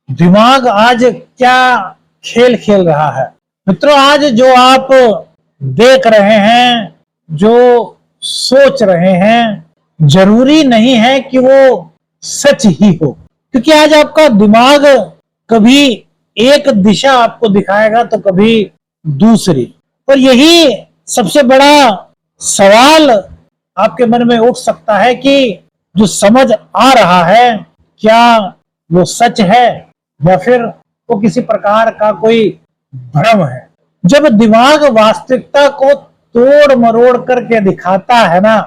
दिमाग आज क्या खेल खेल रहा है। मित्रों, आज जो आप देख रहे हैं, जो सोच रहे हैं, जरूरी नहीं है कि वो सच ही हो, क्योंकि आज आपका दिमाग कभी एक दिशा आपको दिखाएगा तो कभी दूसरी। और यही सबसे बड़ा सवाल आपके मन में उठ सकता है कि जो समझ आ रहा है, क्या वो सच है या फिर वो किसी प्रकार का कोई भ्रम है। जब दिमाग वास्तविकता को तोड़ मरोड़ करके दिखाता है ना,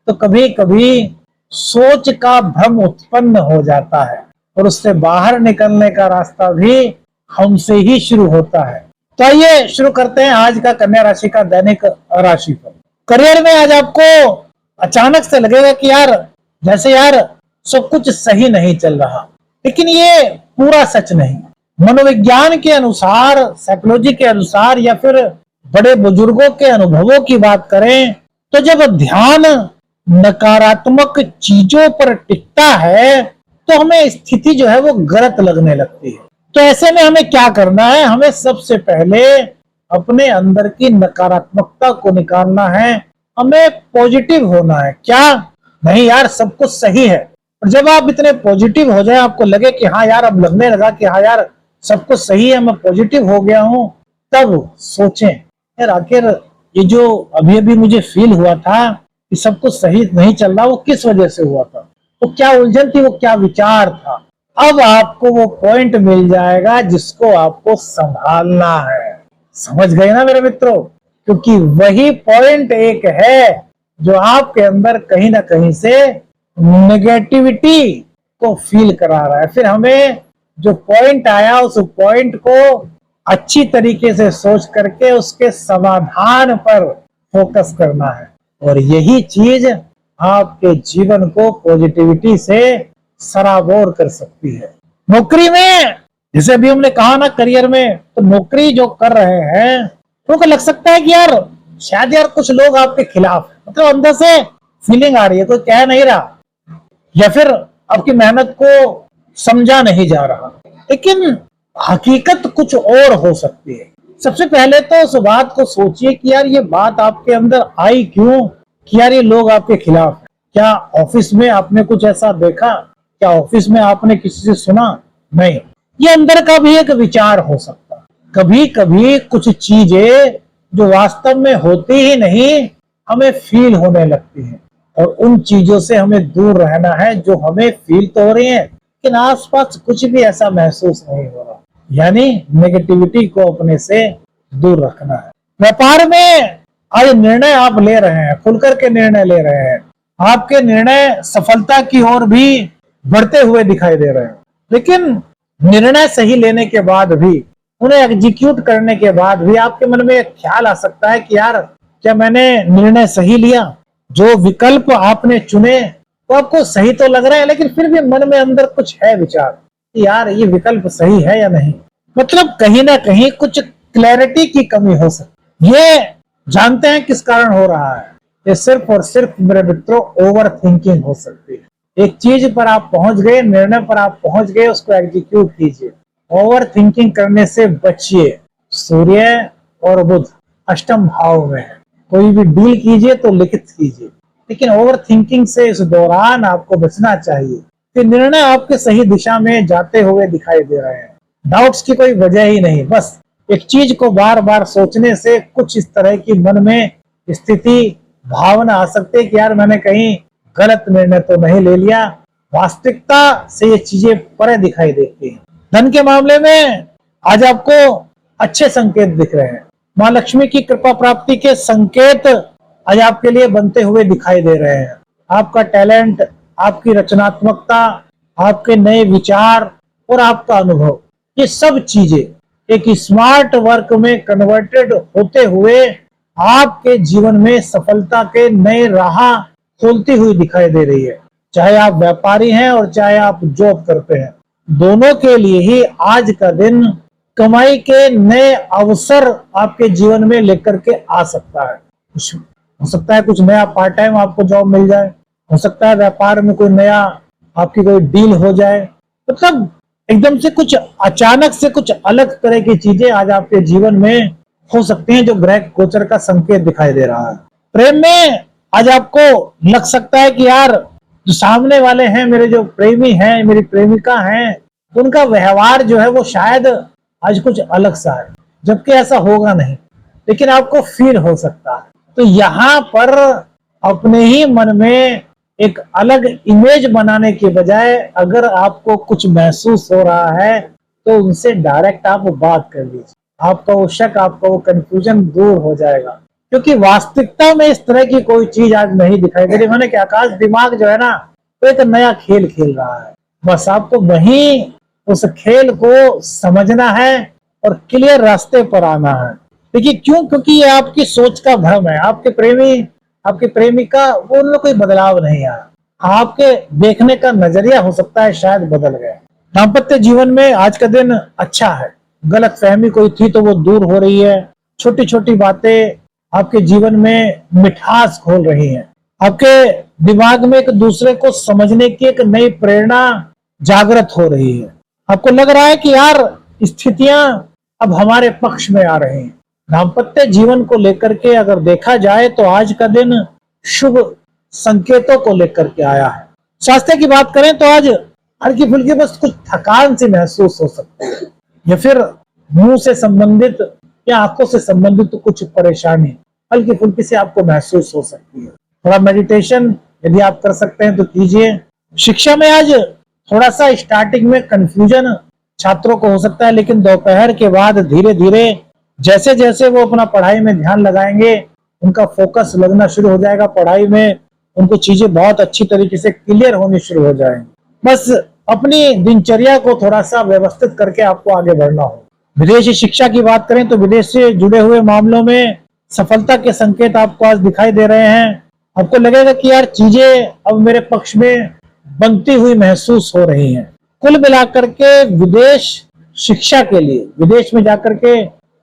तो कभी कभी सोच का भ्रम उत्पन्न हो जाता है और उससे बाहर निकलने का रास्ता भी हमसे ही शुरू होता है। तो आइए शुरू करते हैं आज का कन्या राशि का दैनिक राशिफल। करियर में आज आपको अचानक से लगेगा कि यार जैसे यार सब कुछ सही नहीं चल रहा, लेकिन ये पूरा सच नहीं। मनोविज्ञान के अनुसार, साइकोलॉजी के अनुसार या फिर बड़े बुजुर्गों के अनुभवों की बात करें तो जब ध्यान नकारात्मक चीजों पर टिकता है तो हमें स्थिति जो है वो गलत लगने लगती है। तो ऐसे में हमें क्या करना है? हमें सबसे पहले अपने अंदर की नकारात्मकता को निकालना है, हमें पॉजिटिव होना है। क्या नहीं यार सब कुछ सही है। और जब आप इतने पॉजिटिव हो जाए, आपको लगे कि हाँ यार, अब लगने लगा कि हाँ यार सब कुछ सही है, मैं पॉजिटिव हो गया हूं, तब सोचें यार आखिर ये जो अभी अभी मुझे फील हुआ था कि सब कुछ सही नहीं चल रहा, वो किस वजह से हुआ था, वो क्या उलझन थी, वो क्या विचार था। अब आपको वो पॉइंट मिल जाएगा जिसको आपको संभालना है। समझ गए ना मेरे मित्रों? क्योंकि वही पॉइंट एक है जो आपके अंदर कहीं ना कहीं से नेगेटिविटी को फील करा रहा है। फिर हमें जो पॉइंट आया उस पॉइंट को अच्छी तरीके से सोच करके उसके समाधान पर फोकस करना है, और यही चीज आपके जीवन को पॉजिटिविटी से सराबोर कर सकती है। नौकरी में जैसे अभी हमने कहा ना, करियर में, तो नौकरी जो कर रहे हैं तो उनको लग सकता है कि यार शायद यार कुछ लोग आपके खिलाफ, मतलब अंदर से फीलिंग आ रही है, कोई कह नहीं रहा या फिर आपकी मेहनत को समझा नहीं जा रहा, लेकिन हकीकत कुछ और हो सकती है। सबसे पहले तो उस बात को सोचिए कि यार ये बात आपके अंदर आई क्यों कि यार ये लोग आपके खिलाफ है। क्या ऑफिस में आपने कुछ ऐसा देखा? क्या ऑफिस में आपने किसी से सुना? नहीं, ये अंदर का भी एक विचार हो सकता है। कभी कभी कुछ चीजें जो वास्तव में होती ही नहीं हमें फील होने लगती है, और उन चीजों से हमें दूर रहना है जो हमें फील तो हो रही है लेकिन आसपास कुछ भी ऐसा महसूस नहीं हो रहा, यानी नेगेटिविटी को अपने से दूर रखना है। व्यापार में आज निर्णय आप ले रहे हैं, खुल करके निर्णय ले रहे हैं, आपके निर्णय सफलता की ओर भी बढ़ते हुए दिखाई दे रहे हैं, लेकिन निर्णय सही लेने के बाद भी, उन्हें एग्जीक्यूट करने के बाद भी आपके मन में एक ख्याल आ सकता है कि यार क्या मैंने निर्णय सही लिया? जो विकल्प आपने चुने वो आपको सही तो लग रहा है, लेकिन फिर भी मन में अंदर कुछ है विचार कि यार ये विकल्प सही है या नहीं। मतलब कहीं ना कहीं कुछ क्लैरिटी की कमी हो सकती। ये जानते हैं किस कारण हो रहा है? ये सिर्फ और सिर्फ मेरे मित्रों ओवर थिंकिंग हो सकती है। एक चीज पर आप पहुंच गए, निर्णय पर आप पहुंच गए, उसको एग्जीक्यूट कीजिए। ओवर थिंकिंग करने से बचिए। सूर्य और बुध अष्टम भाव में है, कोई भी डील कीजिए तो लिखित कीजिए, लेकिन ओवर थिंकिंग से इस दौरान आपको बचना चाहिए कि निर्णय आपके सही दिशा में जाते हुए दिखाई दे रहे हैं। डाउट्स की कोई वजह ही नहीं, बस एक चीज को बार बार सोचने से कुछ इस तरह की मन में स्थिति, भावना आ सकती है कि यार मैंने कहीं गलत निर्णय तो नहीं ले लिया। वास्तविकता से ये चीजें परे दिखाई देती हैं। धन के मामले में आज आपको अच्छे संकेत दिख रहे हैं। माँ लक्ष्मी की कृपा प्राप्ति के संकेत आज आपके लिए बनते हुए दिखाई दे रहे हैं। आपका टैलेंट, आपकी रचनात्मकता, आपके नए विचार और आपका अनुभव, ये सब चीजें एक स्मार्ट वर्क में कन्वर्टेड होते हुए आपके जीवन में सफलता के नए राह खोलती हुई दिखाई दे रही है। चाहे आप व्यापारी हैं और चाहे आप जॉब करते हैं, दोनों के लिए ही आज का दिन कमाई के नए अवसर आपके जीवन में लेकर के आ सकता है। हो सकता है कुछ नया पार्ट टाइम आपको जॉब मिल जाए, हो सकता है व्यापार में कोई नया आपकी कोई डील हो जाए। मतलब एकदम से कुछ अचानक से कुछ अलग तरह की चीजें आज आपके जीवन में हो सकती हैं, जो ग्रह गोचर का संकेत दिखाई दे रहा है। प्रेम में आज आपको लग सकता है कि यार जो सामने वाले हैं, मेरे जो प्रेमी हैं, मेरी प्रेमिका हैं, उनका व्यवहार जो है वो शायद आज कुछ अलग सा है, जबकि ऐसा होगा नहीं, लेकिन आपको फील हो सकता है। तो यहाँ पर अपने ही मन में एक अलग इमेज बनाने के बजाय अगर आपको कुछ महसूस हो रहा है तो उनसे डायरेक्ट आप बात कर लीजिए। आपका वो शक, आपका वो कंफ्यूजन दूर हो जाएगा, क्योंकि वास्तविकता में इस तरह की कोई चीज आज नहीं दिखाई दे रही। मैंने क्या कहा, दिमाग जो है ना वो एक नया खेल खेल रहा है, बस आपको वहीं उस खेल को समझना है और क्लियर रास्ते पर आना है। देखिए क्यों, क्योंकि ये आपकी सोच का भ्रम है। आपके प्रेमी, आपकी प्रेमिका, वो उनमें कोई बदलाव नहीं आया, आपके देखने का नजरिया हो सकता है शायद बदल गया। दाम्पत्य जीवन में आज का दिन अच्छा है, गलत फहमी कोई थी तो वो दूर हो रही है, छोटी छोटी बातें आपके जीवन में मिठास खोल रही हैं, आपके दिमाग में एक दूसरे को समझने की एक नई प्रेरणा जागृत हो रही है। आपको लग रहा है कि यार स्थितियां अब हमारे पक्ष में आ रही हैं। दाम्पत्य जीवन को लेकर के अगर देखा जाए तो आज का दिन शुभ संकेतों को लेकर के आया है। स्वास्थ्य की बात करें तो आज हल्की फुल्की बस कुछ थकान सी महसूस हो सकती है, या फिर मुंह से संबंधित या आंखों से संबंधित कुछ परेशानी हल्की फुल्की से आपको महसूस हो सकती है। थोड़ा मेडिटेशन यदि आप कर सकते हैं तो कीजिए। शिक्षा में आज थोड़ा सा स्टार्टिंग में कंफ्यूजन छात्रों को हो सकता है, लेकिन दोपहर के बाद धीरे धीरे जैसे जैसे वो अपना पढ़ाई में ध्यान लगाएंगे, उनका फोकस लगना शुरू हो जाएगा पढ़ाई में, उनको चीजें बहुत अच्छी तरीके से क्लियर होनी शुरू हो जाएंगी। बस अपनी दिनचर्या को थोड़ा सा व्यवस्थित करके आपको आगे बढ़ना हो। विदेशी शिक्षा की बात करें तो विदेश से जुड़े हुए मामलों में सफलता के संकेत आपको आज दिखाई दे रहे हैं। आपको लगेगा कि यार चीजें अब मेरे पक्ष में बनती हुई महसूस हो रही हैं। कुल मिलाकर के विदेश शिक्षा के लिए, विदेश में जाकर के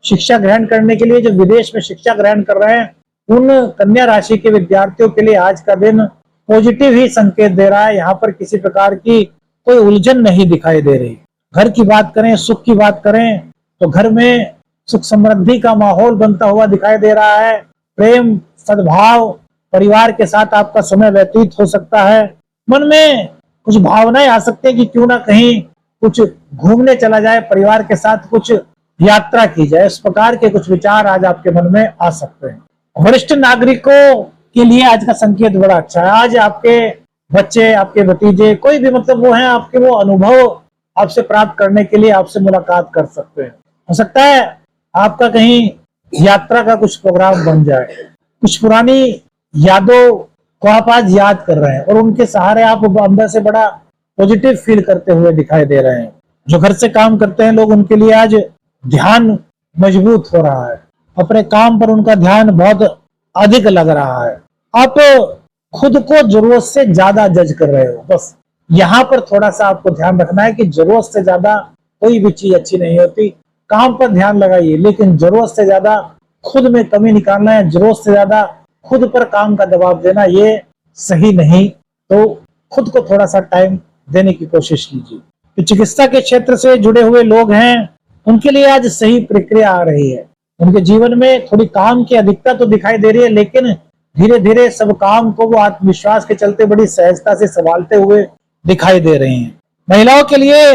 शिक्षा ग्रहण करने के लिए जो विदेश में शिक्षा ग्रहण कर रहे हैं, उन कन्या राशि के विद्यार्थियों के लिए आज का दिन पॉजिटिव ही संकेत दे रहा है। यहाँ पर किसी प्रकार की कोई उलझन नहीं दिखाई दे रही। घर की बात करें, सुख की बात करें तो घर में सुख समृद्धि का माहौल बनता हुआ दिखाई दे रहा है। प्रेम, सद्भाव, परिवार के साथ आपका समय व्यतीत हो सकता है। मन में कुछ भावनाएं आ सकती है कि क्यों ना कहीं कुछ घूमने चला जाए, परिवार के साथ कुछ यात्रा की जाए, इस प्रकार के कुछ विचार आज आपके मन में आ सकते हैं। वरिष्ठ नागरिकों के लिए आज का संकेत बड़ा अच्छा है। आज आपके बच्चे, आपके भतीजे, कोई भी मतलब वो हैं, आपके वो अनुभव आपसे प्राप्त करने के लिए आपसे मुलाकात कर सकते हैं। हो सकता है आपका कहीं यात्रा का कुछ प्रोग्राम बन जाए, कुछ पुरानी यादों को आप आज याद कर रहे हैं और उनके सहारे आप अंदर से बड़ा पॉजिटिव फील करते हुए दिखाई दे रहे हैं। जो घर से काम करते हैं लोग, उनके लिए आज ध्यान मजबूत हो रहा है, अपने काम पर उनका ध्यान बहुत अधिक लग रहा है। आप खुद को जरूरत से ज्यादा जज कर रहे हो। बस यहाँ पर थोड़ा सा आपको ध्यान रखना है कि जरूरत से ज्यादा कोई भी चीज अच्छी नहीं होती। काम पर ध्यान लगाइए, लेकिन जरूरत से ज्यादा खुद में कमी निकालना है, जरूरत से ज्यादा खुद पर काम का दबाव देना, ये सही नहीं। तो खुद को थोड़ा सा टाइम देने की कोशिश कीजिए। तो चिकित्सा के क्षेत्र से जुड़े हुए लोग हैं, उनके लिए आज सही प्रक्रिया आ रही है। उनके जीवन में थोड़ी काम की अधिकता तो दिखाई दे रही है, लेकिन धीरे धीरे सब काम को वो आत्मविश्वास के चलते बड़ी सहजता से संभालते हुए दिखाई दे रहे हैं। महिलाओं के लिए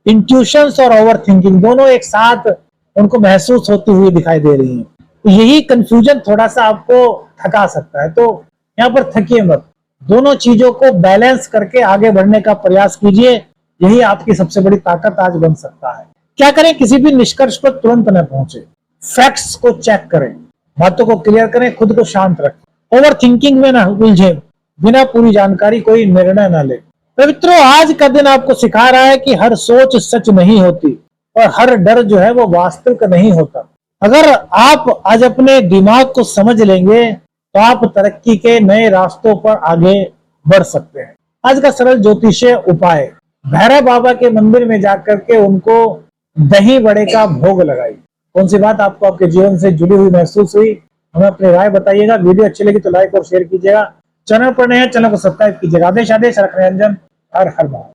इंट्यूशंस और ओवर थिंकिंग दोनों एक साथ उनको महसूस होती हुई दिखाई दे रही है। तो यही कंफ्यूजन थोड़ा सा आपको थका सकता है, तो यहाँ पर थकिए मत, दोनों चीजों को बैलेंस करके आगे बढ़ने का प्रयास कीजिए। यही आपकी सबसे बड़ी ताकत आज बन सकता है। क्या करें, किसी भी निष्कर्ष पर तुरंत न पहुंचे, फैक्ट्स को चेक करें, बातों को क्लियर करें, खुद को शांत रखें, ओवर थिंकिंग में ना उलझे, बिना पूरी जानकारी कोई निर्णय न ले। तो मित्रों, आज का दिन आपको सिखा रहा है कि हर सोच सच नहीं होती और हर डर जो है वो वास्तविक नहीं होता। अगर आप आज अपने दिमाग को समझ लेंगे तो आप तरक्की के नए रास्तों पर आगे बढ़ सकते हैं। आज का सरल ज्योतिषीय उपाय, भैरव बाबा के मंदिर में जाकर के उनको दही बड़े का भोग लगाइए। कौन सी बात आपको आपके जीवन से जुड़ी हुई महसूस हुई, हमें अपनी राय बताइएगा। वीडियो अच्छी लगी तो लाइक और शेयर कीजिएगा। चैनल पर नए हैं, चैनल को सब्सक्राइब कीजिएगा। आदेश आदेश, रख रंजन, हर हर महादेव।